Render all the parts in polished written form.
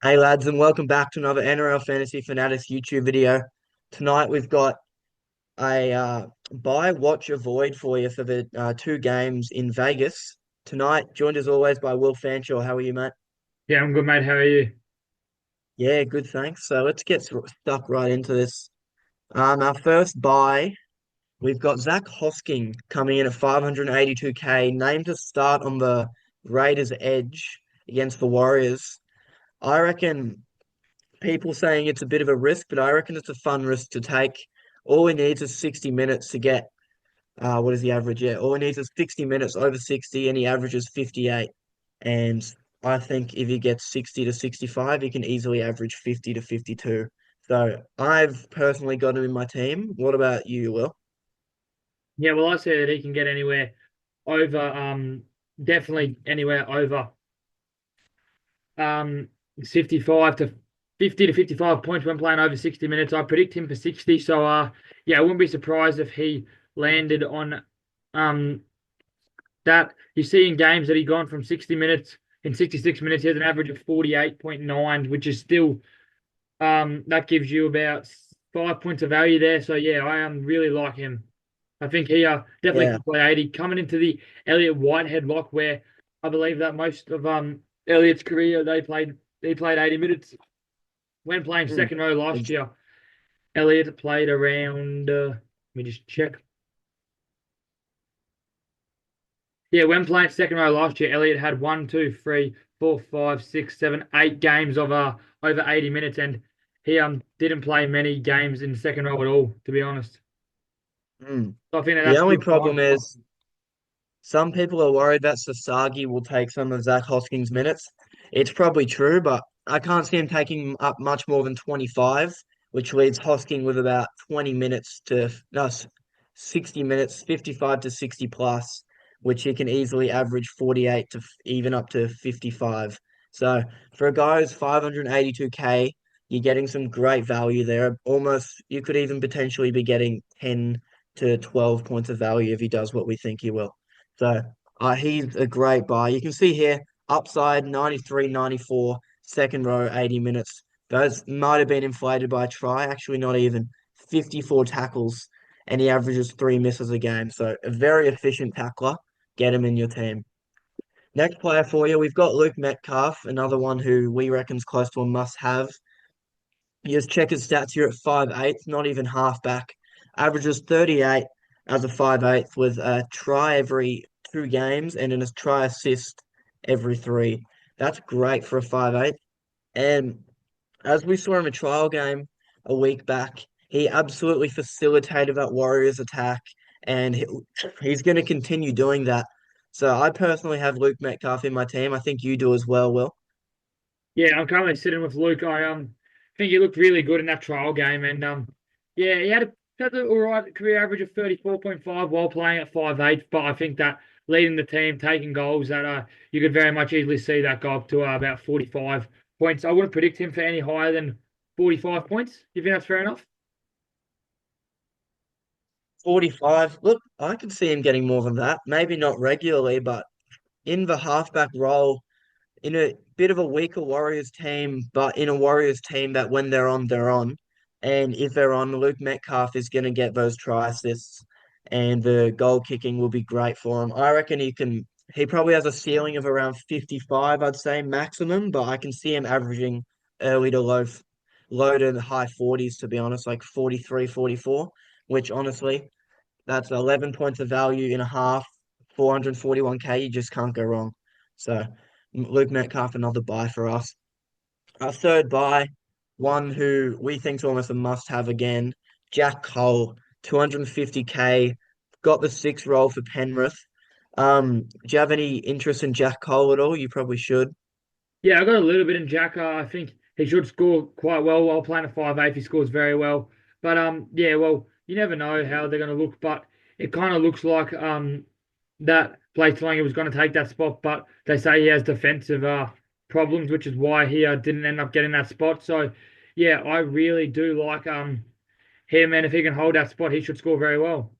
Hey lads, and welcome back to another NRL Fantasy Fanatics YouTube video. Tonight we've got a buy, watch, avoid for you for the two games in Vegas tonight. Joined as always by Will Fanshaw. How are you, mate? Yeah, I'm good, mate. How are you? Yeah, good, thanks. So let's get stuck right into this. Our first buy, we've got Zach Hosking coming in at 582k, named to start on the Raiders' edge against the Warriors. I reckon. People saying it's a bit of a risk, but I reckon it's a fun risk to take. All he needs is 60 minutes to get what is the average? Yeah, all he needs is 60 minutes over 60, and he averages 58. And I think if he gets 60 to 65, he can easily average 50 to 52. So I've personally got him in my team. What about you, Will? Yeah, well, I say that he can get anywhere over, definitely anywhere over, um, 55 to 50 to 55 points when playing over 60 minutes. I predict him for 60. So, yeah, I wouldn't be surprised if he landed on, um, that. You see in games that he gone from 60 minutes in 66 minutes, he has an average of 48.9, which is still, that gives you about 5 points of value there. So, yeah, I really like him. I think he definitely Yeah, can play 80. Coming into the Elliot Whitehead lock, where I believe that most of Elliot's career he played 80 minutes when playing mm, second row last ex- year. Elliot played around. Let me just check. Yeah, when playing second row last year, Elliot had one, two, three, four, five, six, seven, 8 games of over 80 minutes, and he didn't play many games in second row at all, to be honest. mm. So I think that The that's a only good problem sign. is some people are worried that Sasagi will take some of Zach Hoskins' minutes. It's probably true, but I can't see him taking up much more than 25, which leaves Hosking with about 20 minutes to, no, 60 minutes, 55 to 60 plus, which he can easily average 48 to even up to 55. So for a guy who's 582k, you're getting some great value there. Almost, you could even potentially be getting 10 to 12 points of value if he does what we think he will. So he's a great buy. You can see here, upside 93, 94, second row, 80 minutes. Those might have been inflated by a try, actually not even. 54 tackles, and he averages three misses a game. So a very efficient tackler. Get him in your team. Next player for you, we've got Luke Metcalf, another one who we reckon's close to a must-have. You just check his stats here at 5'8", not even halfback. Averages 38 as a 5'8", with a try every two games and a try assist every three. That's great for a 5'8". And as we saw in a trial game a week back, he absolutely facilitated that Warriors attack, and he's going to continue doing that. So I personally have Luke Metcalf in my team. I think you do as well, Will. Yeah, I'm currently sitting with Luke. I think he looked really good in that trial game, and yeah, he had an all right career average of 34.5 while playing at 5'8". But I think that leading the team, taking goals, that you could very much easily see that go up to about 45 points. I wouldn't predict him for any higher than 45 points. You think that's fair enough? 45. Look, I could see him getting more than that. Maybe not regularly, but in the halfback role, in a bit of a weaker Warriors team, but in a Warriors team that when they're on, they're on. And if they're on, Luke Metcalf is going to get those try assists, and the goal kicking will be great for him. I reckon he probably has a ceiling of around 55, I'd say maximum, but I can see him averaging early to low to the high 40s, to be honest, like 43, 44, which honestly, that's 11 points of value in a half, 441k. You just can't go wrong. So, Luke Metcalf, another buy for us. Our third buy, one who we think is almost a must have again, Jack Cole, 250k, got the sixth role for Penrith. Do you have any interest in Jack Cole at all? You probably should. Yeah, I got a little bit in Jacka. I think he should score quite well while playing a 5'8". He scores very well. But yeah, well, you never know how they're going to look. But it kind of looks like that Blake Talangi was going to take that spot, but they say he has defensive problems, which is why he didn't end up getting that spot. So yeah, I really do like him, and if he can hold that spot, he should score very well.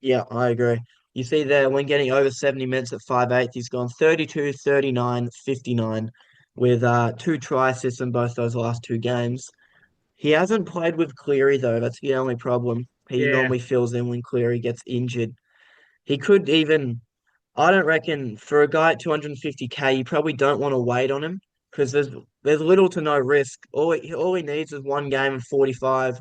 Yeah, I agree. You see there, when getting over 70 minutes at 5'8", he's gone 32, 39, 59. with two try assists in both those last two games. He hasn't played with Cleary though. That's the only problem. He Yeah. normally fills in when Cleary gets injured. He could even, I don't reckon for a guy at 250k, you probably don't want to wait on him because there's little to no risk. All he needs is one game of 45,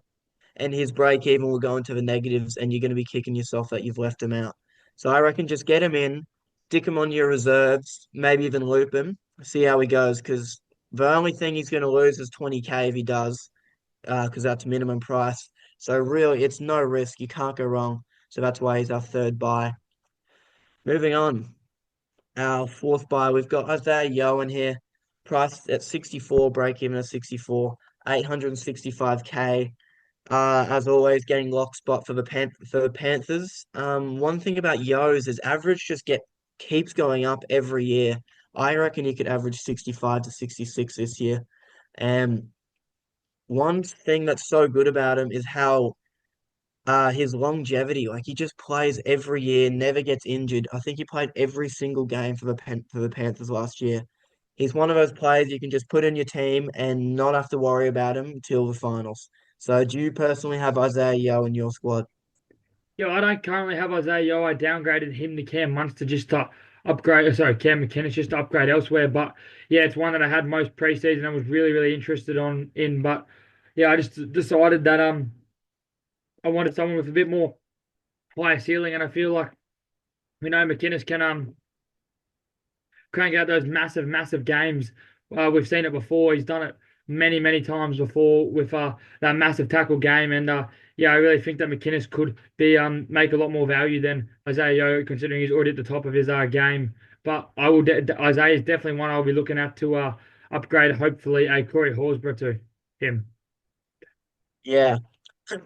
and his break even will go into the negatives, and you're going to be kicking yourself that you've left him out. So I reckon just get him in, stick him on your reserves, maybe even loop him, see how he goes. Because the only thing he's going to lose is 20k if he does, because that's minimum price. So really, it's no risk. You can't go wrong. So that's why he's our third buy. Moving on, our fourth buy, we've got Isaiah Yeo in here, priced at 64, break even at 64, 865k. As always, getting lock spot for the Panthers. One thing about Yo is his average keeps going up every year. I reckon he could average 65 to 66 this year. And one thing that's so good about him is how his longevity. Like he just plays every year, never gets injured. I think he played every single game for the Panthers last year. He's one of those players you can just put in your team and not have to worry about him until the finals. So do you personally have Isaiah Yeo in your squad? Yeah, I don't currently have Isaiah Yeo. I downgraded him to Cam Munster just to upgrade. Sorry, Cam McInnes just to upgrade elsewhere. But yeah, it's one that I had most preseason and was really, really interested in. But yeah, I just decided that I wanted someone with a bit more higher ceiling, and I feel like we know McInnes can crank out those massive, massive games. We've seen it before. He's done it many, many times before with that massive tackle game. And yeah, I really think that McInnes could be make a lot more value than Isaiah Yeo, considering he's already at the top of his game. But Isaiah is definitely one I'll be looking at to upgrade, hopefully, a Corey Horsburgh to him. Yeah,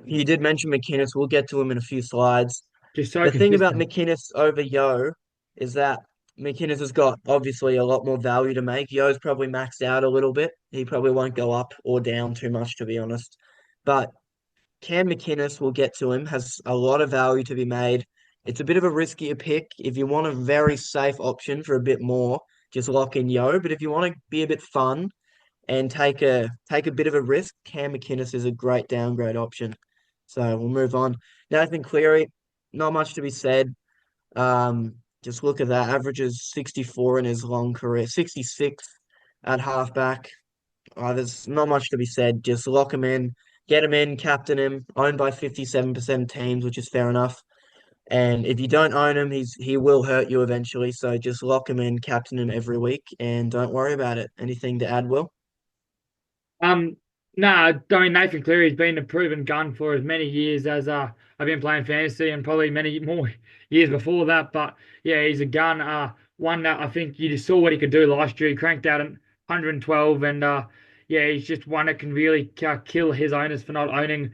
you did mention McInnes. We'll get to him in a few slides. Just so The thing about consistent. McInnes over Yo is that McInnes has got obviously a lot more value to make. Yo's probably maxed out a little bit. He probably won't go up or down too much, to be honest. But Cam McInnes, we'll get to him, has a lot of value to be made. It's a bit of a riskier pick. If you want a very safe option for a bit more, just lock in Yo. But if you want to be a bit fun and take a bit of a risk, Cam McInnes is a great downgrade option. So we'll move on. Nathan Cleary, not much to be said. Just look at that. Averages 64 in his long career, 66 at halfback. There's not much to be said. Just lock him in, get him in, captain him, owned by 57% of teams, which is fair enough. And if you don't own him, he will hurt you eventually. So just lock him in, captain him every week, and don't worry about it. Anything to add, Will? Um, nah, I mean Nathan Cleary's been a proven gun for as many years as I've been playing fantasy and probably many more years before that. But yeah, he's a gun. One that I think you just saw what he could do last year. He cranked out 112, and yeah, he's just one that can really kill his owners for not owning.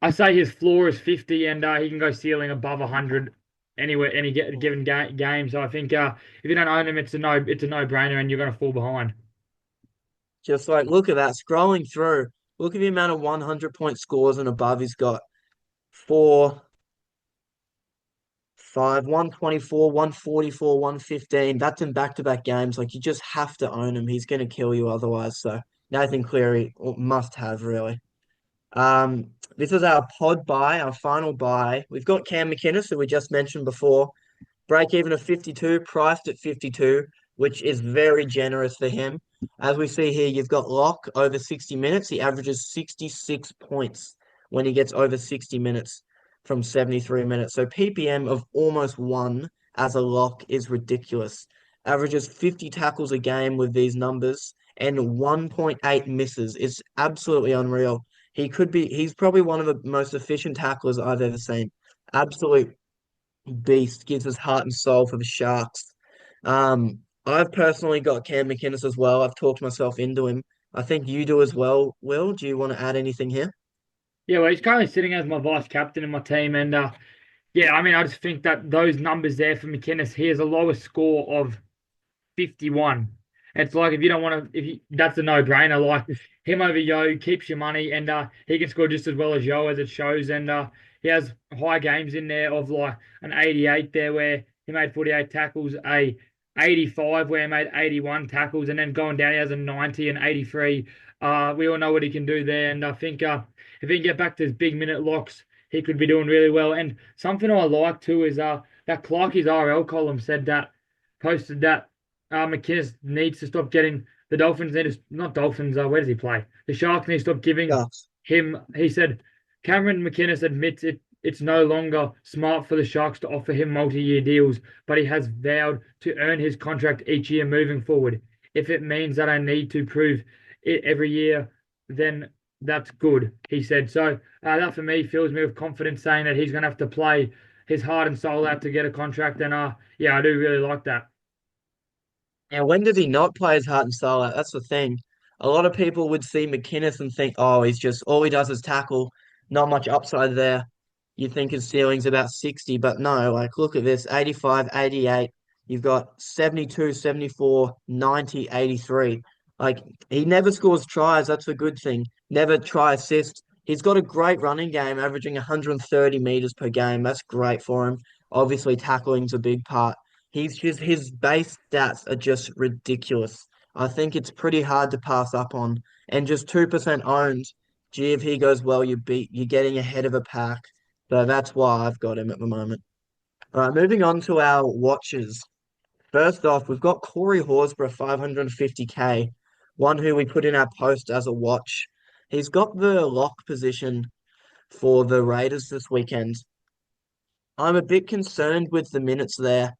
I say his floor is 50, and he can go ceiling above 100 anywhere given game. So I think if you don't own him, it's a no brainer, and you're going to fall behind. Just like look at that, scrolling through, look at the amount of 100-point scores and above he's got. Four, five, 124, 144, 115. That's in back-to-back games. Like you just have to own him. He's gonna kill you otherwise. So Nathan Cleary must have really. This is our pod buy, our final buy. We've got Cam McInnes, who we just mentioned before. Break even of 52, priced at 52, which is very generous for him. As we see here, you've got Lock over 60 minutes. He averages 66 points when he gets over 60 minutes from 73 minutes. So PPM of almost one as a lock is ridiculous. Averages 50 tackles a game with these numbers and 1.8 misses. It's absolutely unreal. He's probably one of the most efficient tacklers I've ever seen. Absolute beast, gives us heart and soul for the Sharks. I've personally got Cam McInnes as well. I've talked myself into him. I think you do as well, Will. Do you want to add anything here? Yeah, well, he's currently sitting as my vice captain in my team, and yeah, I mean, I just think that those numbers there for McInnes, he has a lowest score of 51. It's like if you don't want to, that's a no-brainer. Like him over Yo keeps your money, and he can score just as well as Yo as it shows, and he has high games in there of like an 88 there where he made 48 tackles, a 85 where he made 81 tackles, and then going down he has a 90 and 83. We all know what he can do there, and I think if he can get back to his big minute locks, he could be doing really well. And something I like too is that Clarkie's RL column said that posted that McInnes needs to stop getting the Dolphins need to, not Dolphins. Where does he play? The Sharks need to stop giving Sharks. him. He said Cameron McInnes admits it's no longer smart for the Sharks to offer him multi-year deals, but he has vowed to earn his contract each year moving forward. If it means that I need to prove it every year, then that's good, he said. So that for me fills me with confidence, saying that he's going to have to play his heart and soul out to get a contract. And yeah, I do really like that. And when does he not play his heart and soul out? That's the thing. A lot of people would see McInnes and think, oh, he's just all he does is tackle, not much upside there. You think his ceiling's about 60, but no, like look at this 85, 88. You've got 72, 74, 90, 83. Like he never scores tries. That's a good thing. Never try assist. He's got a great running game, averaging 130 meters per game. That's great for him. Obviously, tackling's a big part. He's just his base stats are just ridiculous. I think it's pretty hard to pass up on. And just 2% owned. Gee, if he goes well, you're getting ahead of a pack. So that's why I've got him at the moment. All right, moving on to our watches. First off, we've got Corey Horsburgh, 550k, one who we put in our post as a watch. He's got the lock position for the Raiders this weekend. I'm a bit concerned with the minutes there.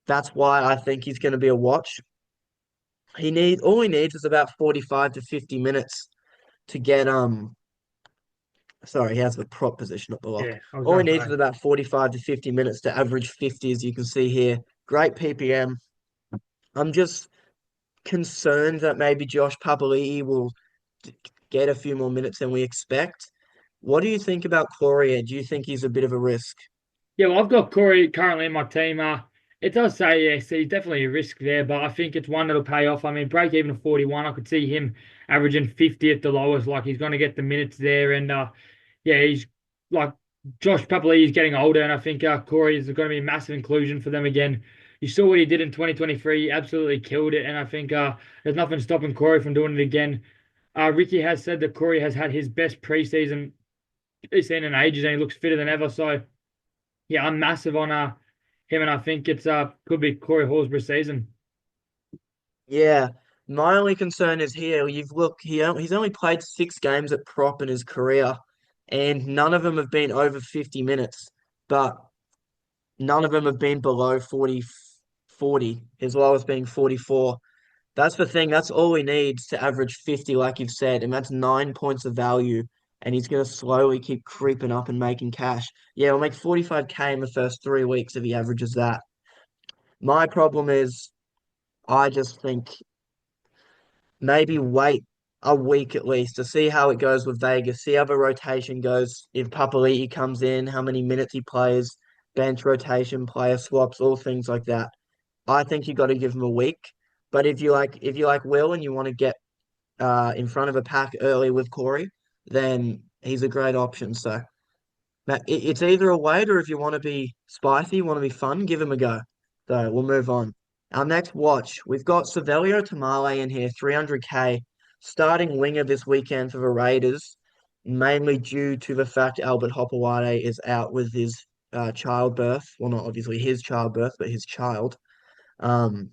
That's why I think he's going to be a watch. All he needs is about 45 to 50 minutes to get sorry, he has the prop position at the lock. Yeah, I was All he going to needs is say. about 45 to 50 minutes to average 50, as you can see here. Great PPM. I'm just concerned that maybe Josh Papali'i will get a few more minutes than we expect. What do you think about Corey? Do you think he's a bit of a risk? Yeah, well, I've got Corey currently in my team. It does say yes, he's definitely a risk there, but I think it's one that'll pay off. I mean, break even of 41, I could see him averaging 50 at the lowest. Like he's going to get the minutes there, and yeah, he's like Josh Papali'i is getting older, and I think Corey is going to be a massive inclusion for them again. You saw what he did in 2023, he absolutely killed it, and I think there's nothing stopping Corey from doing it again. Ricky has said that Corey has had his best preseason he's seen in ages, and he looks fitter than ever. So yeah, I'm massive on him, and I think it's could be Corey Horsburgh's season. Yeah, my only concern is here. He's only played 6 games at prop in his career, and none of them have been over 50 minutes. But none of them have been below 40. His lowest being 44. That's the thing. That's all he needs to average 50, like you've said, and that's 9 points of value. And he's going to slowly keep creeping up and making cash. Yeah, he'll make 45k in the first 3 weeks if he averages that. My problem is, I just think maybe wait a week at least to see how it goes with Vegas, see how the rotation goes. If Papali'i comes in, how many minutes he plays, bench rotation, player swaps, all things like that. I think you got to give him a week. But if you like Will and you want to get in front of a pack early with Corey, then he's a great option. So it's either a wait or if you want to be spicy, want to be fun, give him a go. So we'll move on. Our next watch, we've got Savelio Tamale in here, 300k, starting winger this weekend for the Raiders, mainly due to the fact Albert Hopewade is out with his childbirth. Well, not obviously his childbirth, but his child. Um,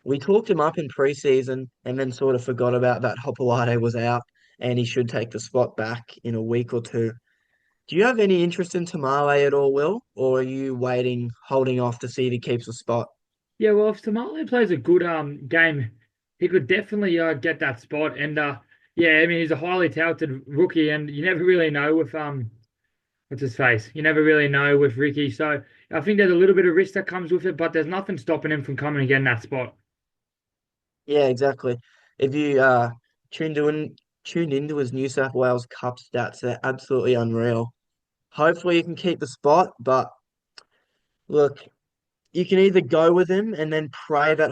we talked him up in preseason and then sort of forgot about that Hopewade was out and he should take the spot back in a week or two. Do you have any interest in Tamale at all, Will? Or are you waiting, holding off to see if he keeps the spot? Yeah, well, if Somali plays a good game, he could definitely get that spot. And yeah, I mean he's a highly touted rookie, and you never really know with what's his face. You never really know with Ricky. So I think there's a little bit of risk that comes with it, but there's nothing stopping him from coming and getting that spot. Yeah, exactly. If you tuned in, tuned into his New South Wales Cup stats, they're absolutely unreal. Hopefully, you can keep the spot, but look, you can either go with him and then pray that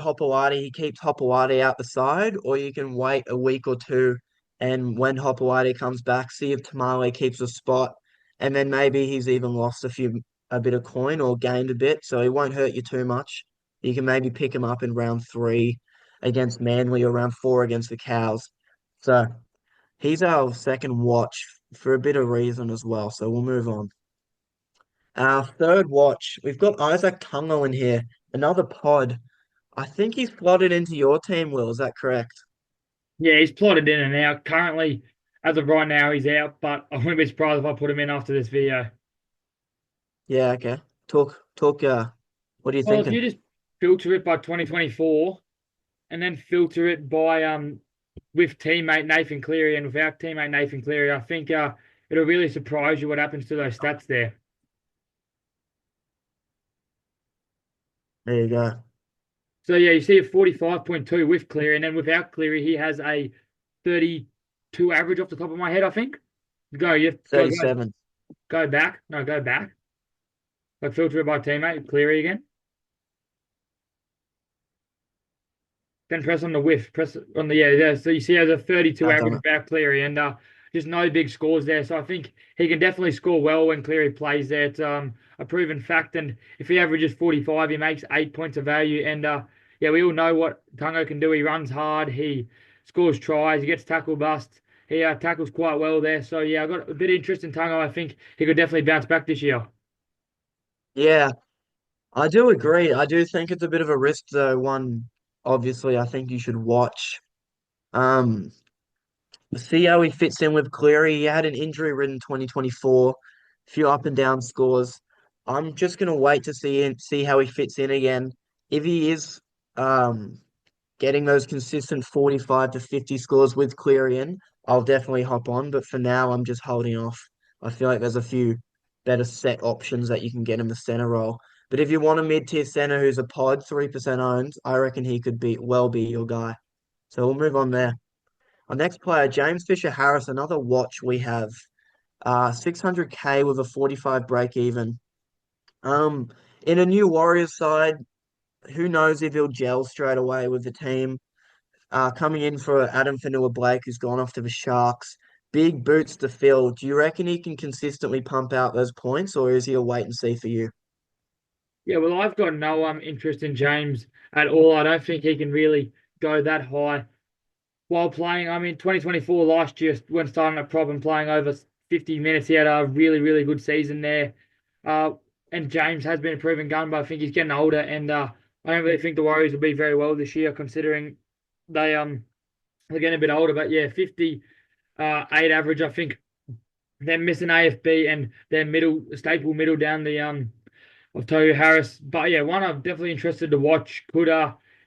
he keeps Hopewadi out the side, or you can wait a week or two and when Hopewadi comes back, see if Tamale keeps a spot, and then maybe he's even lost a bit of coin or gained a bit, so he won't hurt you too much. You can maybe pick him up in round 3 against Manly or round 4 against the Cows. So he's our second watch for a bit of reason as well. So we'll move on. Our third watch, we've got Isaac Tungo in here, another pod. I think he's slotted into your team, Will. Is that correct? Yeah, he's plotted in and out. Currently, as of right now, he's out, but I wouldn't be surprised if I put him in after this video. Yeah, okay. Talk, what are you Well, if you thinking? just filter it by 2024 and then filter it by with teammate Nathan Cleary and without teammate Nathan Cleary, I think it'll really surprise you what happens to those stats there. There you go. So yeah, you see a 45.2 with Cleary, and then without Cleary, he has a 32 average off the top of my head, I think. Go, you go 37. go back. No, go back. Like filter it by teammate, Cleary again. Then press on the whiff. Press on the yeah. So you see, he has a 32 I've done average it. without Cleary, and just no big scores there. So I think he can definitely score well when Cleary plays there. It's a proven fact. And if he averages 45, he makes 8 points of value. And yeah, we all know what Tungo can do. He runs hard. He scores tries. He gets tackle bust. He tackles quite well there. So yeah, I got a bit of interest in Tungo. I think he could definitely bounce back this year. Yeah, I do agree. I do think it's a bit of a risk though. One, obviously, I think you should watch. Um, See how he fits in with Cleary. He had an injury-ridden 2024, a few up and down scores. I'm just gonna wait to see how he fits in again. If he is um getting those consistent 45 to 50 scores with Cleary in, I'll definitely hop on. But for now, I'm just holding off. I feel like there's a few better set options that you can get in the center role. But if you want a mid-tier center who's a pod, 3% owned, I reckon he could be your guy. So we'll move on there. Our next player, James Fisher Harris, another watch we have. 600K with a 45 break even. Um, in a new Warriors side, who knows if he'll gel straight away with the team. Coming in for Adam Fanua-Blake, who's gone off to the Sharks. Big boots to fill. Do you reckon he can consistently pump out those points, or is he a wait and see for you? Yeah, well, I've got no interest in James at all. I don't think he can really go that high while playing. I mean, 2024 last year when starting at prop and playing over 50 minutes, he had a really, really good season there. Uh, and James has been a proven gun, but I think he's getting older, and I don't really think the Warriors will be very well this year, considering they're getting a bit older. But yeah, 50 eight average. I think they're missing AFB and their middle staple middle down the of Tohu Harris. But yeah, one I'm definitely interested to watch. Could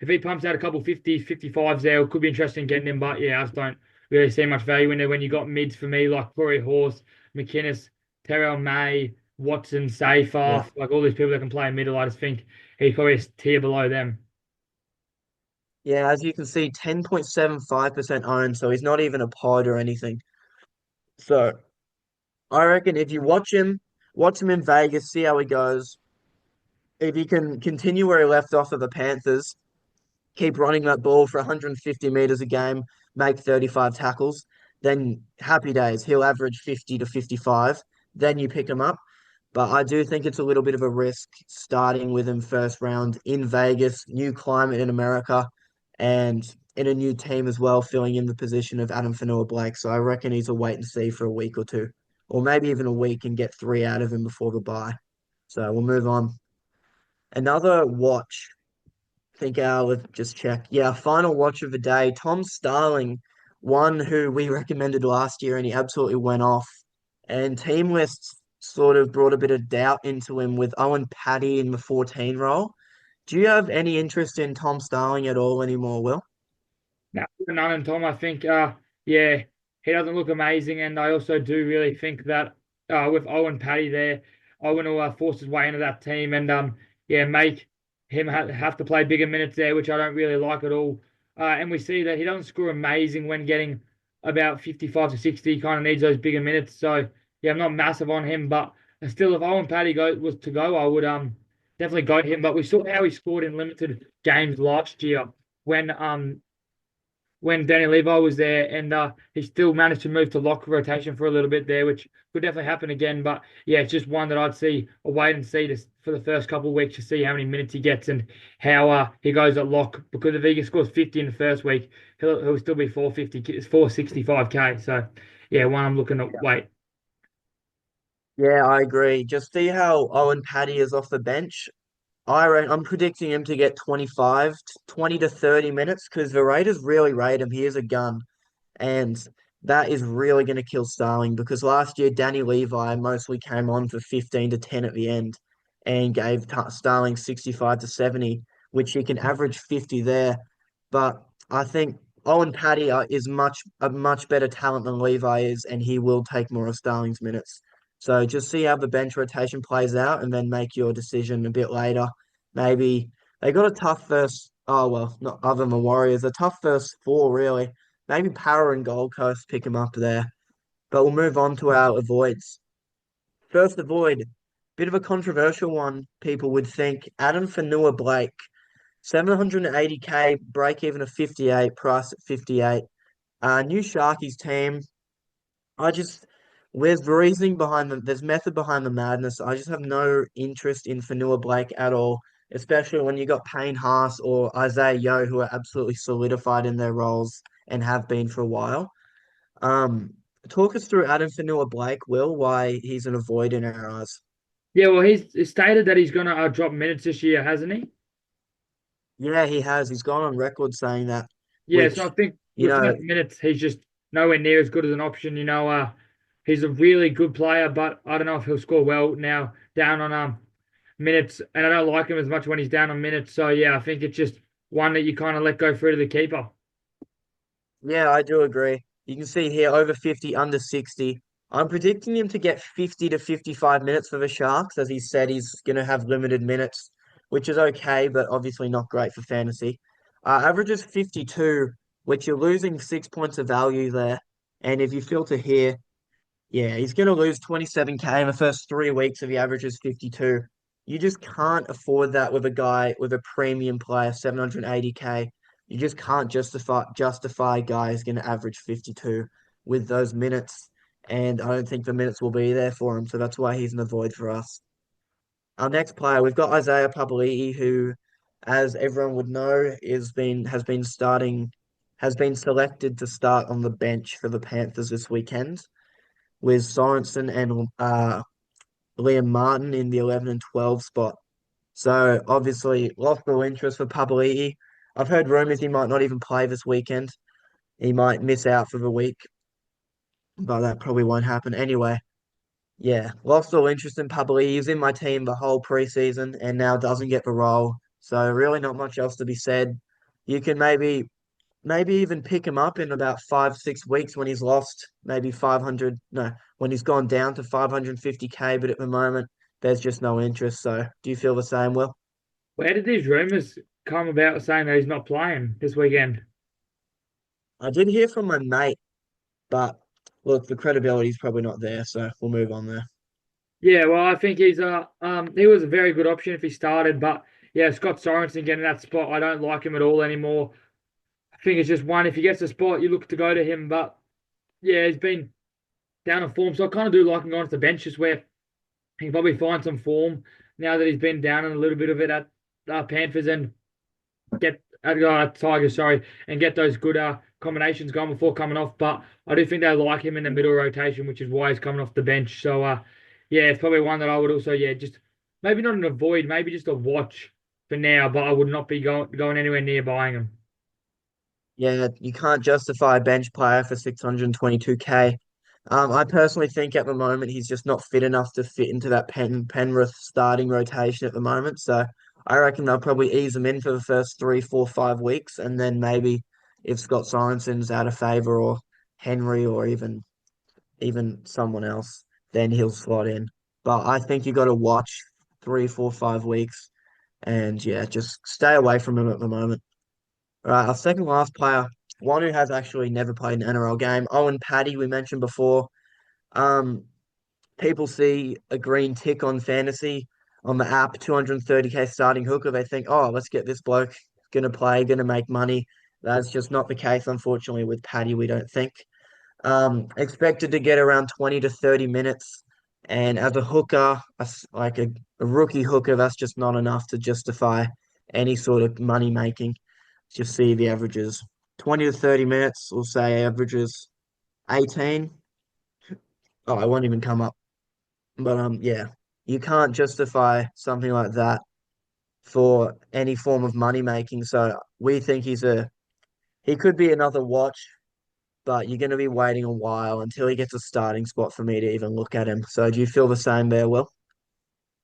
if he pumps out a couple 50s, 55s there, it could be interesting getting him. But yeah, I just don't really see much value in there when you got mids for me like Corey Horse, McInnes, Terrell May, Watson, Yeah. Seyfarth, like all these people that can play middle. I just think he's probably a tier below them. Yeah, as you can see, 10.75% owned, so he's not even a pod or anything. So I reckon if you watch him in Vegas, see how he goes. If he can continue where he left off at the Panthers, keep running that ball for 150 meters a game, make 35 tackles, then happy days. He'll average 50 to 55. Then you pick him up. But I do think it's a little bit of a risk starting with him first round in Vegas, new climate in America, and in a new team as well, filling in the position of Adam Fanua-Blake. So I reckon he's a wait and see for a week or two, or maybe even a week and get 3 out of him before the bye. So we'll move on. Another watch. Think let's just check. Yeah, final watch of the day. Tom Starling, one who we recommended last year and he absolutely went off. And Team Lists sort of brought a bit of doubt into him with Owen Paddy in the 14 role. Do you have any interest in Tom Starling at all anymore, Will? No, none and Tom. I think, yeah, he doesn't look amazing, and I also do really think that with Owen Paddy there, Owen will force his way into that team and yeah, make him have to play bigger minutes there, which I don't really like at all. And we see that he doesn't score amazing when getting about 55 to 60. He kind of needs those bigger minutes. So yeah, I'm not massive on him, but still, if Owen Paddy was to go, I would definitely go him. But we saw how he scored in limited games last year when when Danny Levi was there, and he still managed to move to lock rotation for a little bit there, which could definitely happen again. But yeah, it's just one that I'd see a wait and see for the first couple of weeks to see how many minutes he gets and how he goes at lock. Because if he scores 50 in the first week, he'll still be 450, it's 465k. So yeah, one I'm looking at wait. Yeah, I agree. Just see how Owen Paddy is off the bench. I'm predicting him to get 20 to 30 minutes because the Raiders really rate him. He is a gun. And that is really going to kill Starling because last year Danny Levi mostly came on for 15 to 10 at the end and gave Starling 65 to 70, which he can average 50 there. But I think Owen Paddy is a much better talent than Levi is, and he will take more of Starling's minutes. So just see how the bench rotation plays out and then make your decision a bit later. Maybe they got a tough first, oh well, not other than the Warriors, a tough first four really. Maybe Para and Gold Coast pick him up there. But we'll move on to our avoids. First avoid, bit of a controversial one, people would think. Adam Fanua Blake, 780k, break even of 58, price at 58. New Sharkies team. I just, there's reasoning behind them. There's method behind the madness. I just have no interest in Fanua Blake at all, especially when you got Payne Haas or Isaiah Yo, who are absolutely solidified in their roles and have been for a while. Um, Talk us through Adam Fanua Blake, Will, why he's an avoid in our eyes. Yeah, well, he's stated that he's going to drop minutes this year, hasn't he? Yeah, he has. He's gone on record saying that, Yeah, so I which, think you with know, enough minutes, he's just nowhere near as good as an option. He's a really good player, but I don't know if he'll score well now down on minutes, and I don't like him as much when he's down on minutes. So yeah, I think it's just one that you kind of let go through to the keeper. yeah, I do agree. You can see here over 50, under 60. I'm predicting him to get 50 to 55 minutes for the Sharks, as he said he's going to have limited minutes, which is okay, but obviously not great for fantasy. Averages 52, which you're losing 6 points of value there. And if you filter here, yeah, he's going to lose 27k in the first 3 weeks if he averages 52. You just can't afford that with a guy with a premium player, 780k. You just can't justify a guy who's going to average 52 with those minutes. And I don't think the minutes will be there for him. So that's why he's an avoid for us. Our next player, we've got Isaiah Papali'i, who, as everyone would know, has been selected to start on the bench for the Panthers this weekend with Sorensen and Liam Martin in the 11 and 12 spot. So obviously lost all interest for Papali'i. I've heard rumors he might not even play this weekend. He might miss out for the week, but that probably won't happen anyway. Yeah, lost all interest in Papali'i. He was in my team the whole preseason and now doesn't get the role. So really not much else to be said. You can maybe even pick him up in about 5, 6 weeks when he's lost maybe 500. No, when he's gone down to 550k. But at the moment, there's just no interest. So, do you feel the same, Will? Where did these rumors come about saying that he's not playing this weekend? I did hear from my mate, but look, the credibility's probably not there. So we'll move on there. Yeah, well, I think he was a very good option if he started, but yeah, Scott Sorensen getting that spot, I don't like him at all anymore. I think it's just one, if he gets a spot, you look to go to him, but yeah, he's been down on form, so I kind of do like him going to the bench, just where he can probably find some form now that he's been down in a little bit of it at Panthers and get Tigers, sorry, and get those good combinations going before coming off. But I do think they like him in the middle rotation, which is why he's coming off the bench. So yeah, it's probably one that I would also just maybe not an avoid, maybe just a watch for now. But I would not be going anywhere near buying him. Yeah, you can't justify a bench player for 622k. I personally think at the moment he's just not fit enough to fit into that Penrith starting rotation at the moment. So I reckon they'll probably ease him in for the first 3, 4, 5 weeks, and then maybe if Scott Sorensen's out of favour or Henry or even someone else, then he'll slot in. But I think you got to watch 3, 4, 5 weeks, and yeah, just stay away from him at the moment. All right, our second last player, one who has actually never played an NRL game, Owen Paddy, we mentioned before. Um, People see a green tick on fantasy on the app, 230k starting hooker. They think, oh, let's get this bloke, gonna play, gonna make money. That's just not the case, unfortunately, with Paddy, we don't think. Expected to get around 20 to 30 minutes. And as a hooker, like a rookie hooker, that's just not enough to justify any sort of money making. Just see the averages. 20 to 30 minutes, we'll say averages 18. Oh, I won't even come up. But yeah, you can't justify something like that for any form of money making. So we think he could be another watch, but you're going to be waiting a while until he gets a starting spot for me to even look at him. So do you feel the same there, Will?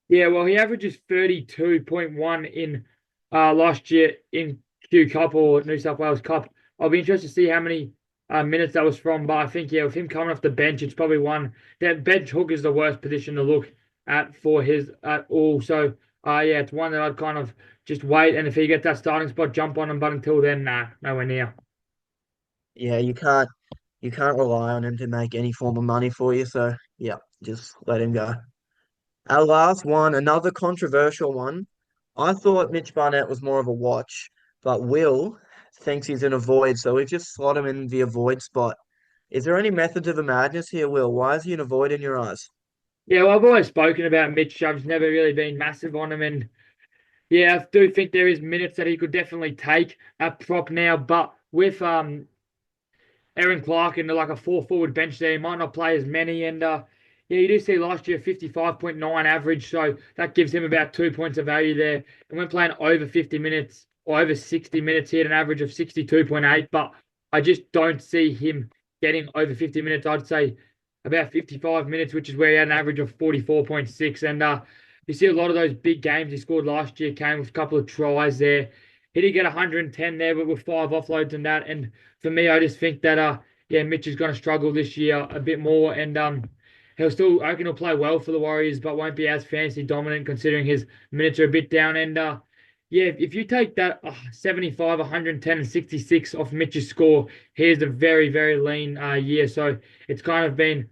Yeah, well, he averages 32.1 in last year in Q Cup or New South Wales Cup. I'll be interested to see how many minutes that was from, but I think, yeah, with him coming off the bench, it's probably one that bench hook is the worst position to look at for his at all. So, yeah, it's one that I'd kind of just wait, and if he gets that starting spot, jump on him. But until then, nah, nowhere near. Yeah, you can't rely on him to make any form of money for you. So yeah, just let him go. Our last one, another controversial one. I thought Mitch Barnett was more of a watch, but Will thinks he's in a void, so we've just slot him in the avoid spot. Is there any method to the madness here, Will? Why is he in a void in your eyes? Yeah, well, I've always spoken about Mitch. I've never really been massive on him, and yeah, I do think there is minutes that he could definitely take at prop now, but with Aaron Clark in like a four forward bench there, he might not play as many. And yeah, you do see last year 55.9 average, so that gives him about 2 points of value there. And when playing over 50 minutes or over 60 minutes, he had an average of 62.8, but I just don't see him getting over 50 minutes. I'd say about 55 minutes, which is where he had an average of 44.6. And you see a lot of those big games he scored last year came with a couple of tries there. He did get 110 there, but with five offloads and that. And for me, I just think that yeah, Mitch is going to struggle this year a bit more, and he'll still I reckon he'll play well for the Warriors, but won't be as fancy dominant considering his minutes are a bit down. And yeah, if you take that 75, 110, and 66 off Mitch's score, here's a very very lean year. So it's kind of been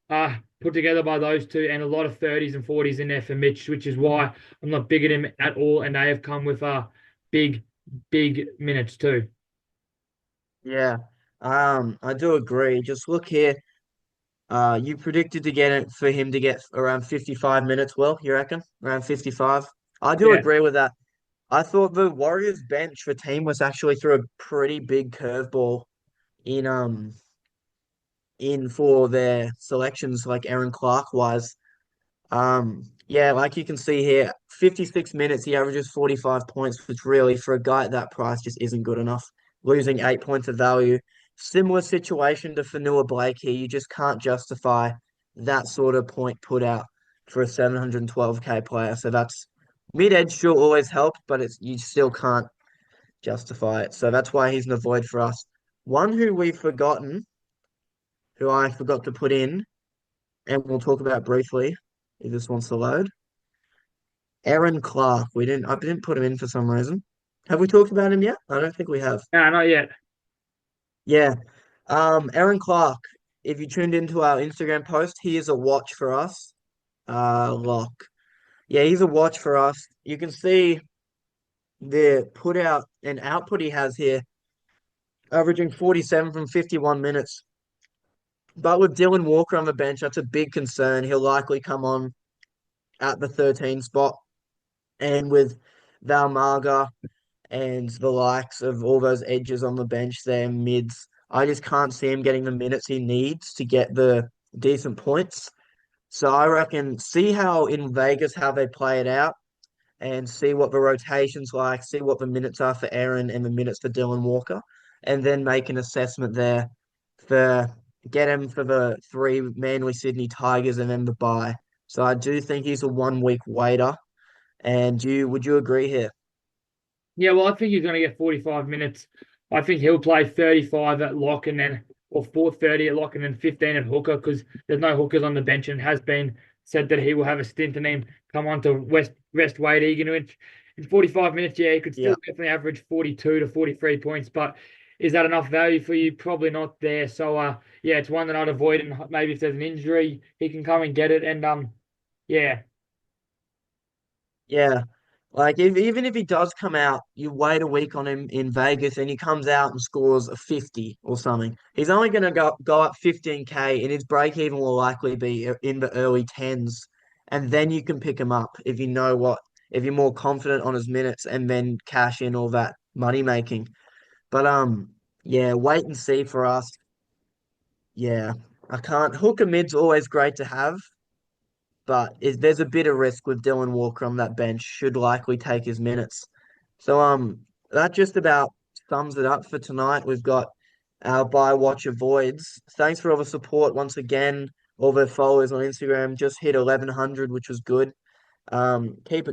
put together by those two, and a lot of 30s and 40s in there for Mitch, which is why I'm not big at him at all, and they have come with big big minutes too. Yeah, I do agree. Just look here. You predicted to get it for him to get around 55 minutes. Well, you reckon around 55? I do Yeah. agree with that. I thought the Warriors bench for team was actually threw a pretty big curveball in in for their selections, like Aaron Clark was. Yeah, like you can see here, 56 minutes, he averages 45 points, which really, for a guy at that price, just isn't good enough. Losing 8 points of value. Similar situation to Fanua Blake here. You just can't justify that sort of point put out for a 712k player. So that's mid-edge sure always help, but it's you still can't justify it. So that's why he's an avoid for us. One who we've forgotten, who I forgot to put in, and we'll talk about briefly if this wants to load. Aaron Clark. I didn't put him in for some reason. Have we talked about him yet? I don't think we have. No, not yet. Yeah. Aaron Clark, if you tuned into our Instagram post, he is a watch for us. Lock. Yeah, he's a watch for us. You can see the put out and output he has here, averaging 47 from 51 minutes. But with Dylan Walker on the bench, that's a big concern. He'll likely come on at the 13 spot. And with Valmarga and the likes of all those edges on the bench there, mids. I just can't see him getting the minutes he needs to get the decent points. So I reckon see how in Vegas how they play it out and see what the rotation's like, see what the minutes are for Aaron and the minutes for Dylan Walker, and then make an assessment there for get him for the three Manly Sydney Tigers and then the bye. So I do think he's a 1 week waiter. And you would you agree here? Yeah, well, I think he's going to get 45 minutes. I think he'll play 35 at lock and then, or 4:30 at lock and then 15 at hooker because there's no hookers on the bench and has been said that he will have a stint and then come on to rest Wade Egan, which in 45 minutes, yeah, he could still Yeah. definitely average 42 to 43 points. But is that enough value for you? Probably not there. So, yeah, it's one that I'd avoid. And maybe if there's an injury, he can come and get it. And, yeah, Yeah. Like even if he does come out, you wait a week on him in Vegas and he comes out and scores a 50 or something. He's only gonna go up 15K and his break even will likely be in the early tens. And then you can pick him up if you're more confident on his minutes and then cash in all that money making. But yeah, wait and see for us. Yeah. I can't hooker mid's always great to have, but there's a bit of risk with Dylan Walker on that bench, should likely take his minutes. So that just about sums it up for tonight. We've got our buy watch avoids. Thanks for all the support once again. All the followers on Instagram just hit 1100, which was good. Keep it